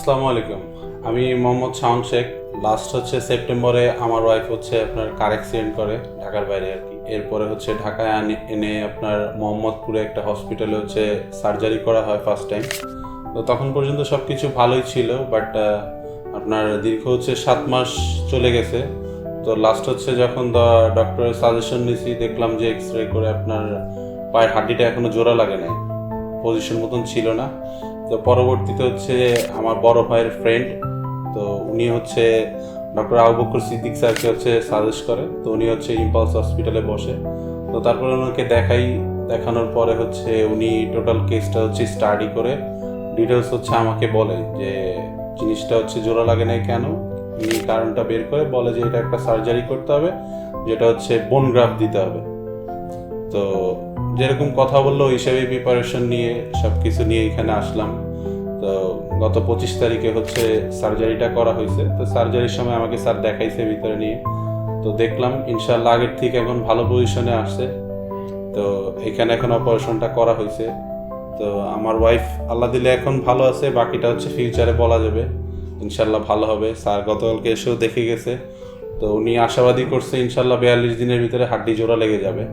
আসসালামু আলাইকুম। আমি মোহাম্মদ শাওন শেখ। লাস্ট সেপ্টেম্বরে আমার ওয়াইফ আপনার কার অ্যাক্সিডেন্ট করে ঢাকার বাইরে আর কি। এরপরে ঢাকায় এনে আপনার মোহাম্মদপুরে একটা হসপিটালে সার্জারি করা হয় ফার্স্ট টাইম। তো তখন পর্যন্ত সব কিছু ভালোই ছিল, বাট আপনার দীর্ঘ 7 মাস চলে গেছে। তো লাস্ট যখন ডক্টরের সাজেশন নিয়েছি, দেখলাম যে এক্সরে করে আপনার পায়ের হাড্ডিটা এখনো জোড়া লাগে নাই, পজিশন মতন ছিল না। তো পরবর্তীতে আমার বড় ভাইয়ের ফ্রেন্ড, তো উনি ডক্টর আবু বকর সিদ্দিক স্যারকে সাজেস্ট করে। তো উনি ইম্পালস হসপিটালে বসে। তো তারপরে ওনাকে দেখানোর পরে উনি টোটাল কেসটা স্টাডি করে ডিটেলস আমাকে বলে যে জিনিসটা জোড়া লাগে নাই কেন। উনি কারণটা বের করে বলে যে এটা একটা সার্জারি করতে হবে, যেটা বোন গ্রাফট দিতে হবে। তো যেরকম কথা বললো ওই হিসাবে প্রিপারেশন নিয়ে সব কিছু নিয়ে এখানে আসলাম। তো গত 25 তারিখে সার্জারিটা করা হয়েছে। তো সার্জারির সময় আমাকে স্যার দেখাইছে ভিতরে নিয়ে। তো দেখলাম ইনশাল্লাহ আগের থেকে এখন ভালো পজিশনে আসছে। তো এখানে এখন অপারেশনটা করা হয়েছে। তো আমার ওয়াইফ আল্লাহ দিলে এখন ভালো আছে, বাকিটা ফিউচারে বলা যাবে। ইনশাল্লাহ ভালো হবে। স্যার গতকালকে এসেও দেখে গেছে। তো উনি আশাবাদী করছে ইনশাল্লাহ 42 দিনের ভিতরে হাড্ডি জোড়া লেগে যাবে।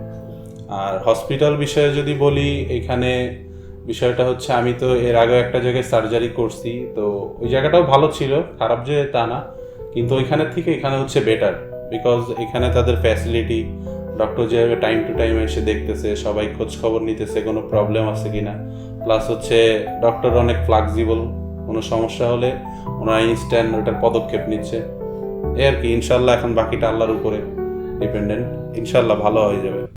আর হসপিটাল বিষয়ে যদি বলি, এখানে বিষয়টা আমি তো এর আগে একটা জায়গায় সার্জারি করছি। তো ওই জায়গাটাও ভালো ছিল, খারাপ যে তা না, কিন্তু ওইখানের থেকে এখানে বেটার। বিকজ এখানে তাদের ফ্যাসিলিটি, ডক্টর যেভাবে টাইম টু টাইম এসে দেখতেছে, সবাই খোঁজ খবর নিতেছে কোনো প্রবলেম আছে কিনা। প্লাস ডক্টর অনেক ফ্লেক্সিবল, কোনো সমস্যা হলে ওনারা ইনস্ট্যান্ট ওটার পদক্ষেপ নিচ্ছে। এই আর কি। ইনশাল্লাহ এখন বাকিটা আল্লাহর উপরে ডিপেন্ডেন্ট। ইনশাল্লাহ ভালো হয়ে যাবে।